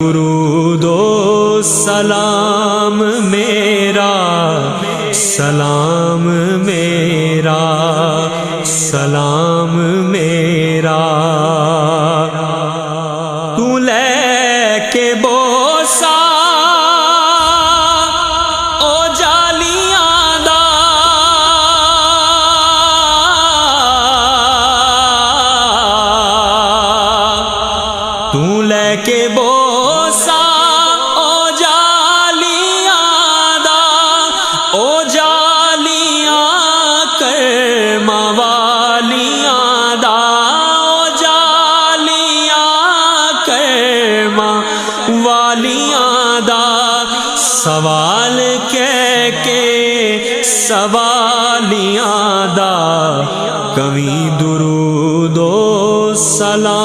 درود و سلام میرا، سلام میرا، سلام میرا، تو لے کے بوسا او جالیاں دا، تو لے کے بوسا او جالیاں دا، او جالیاں کرما والیاں دا، او جالیاں کرما والیاں دا، سوال کہہ کے سوالیاں دا، کبھی درود و سلام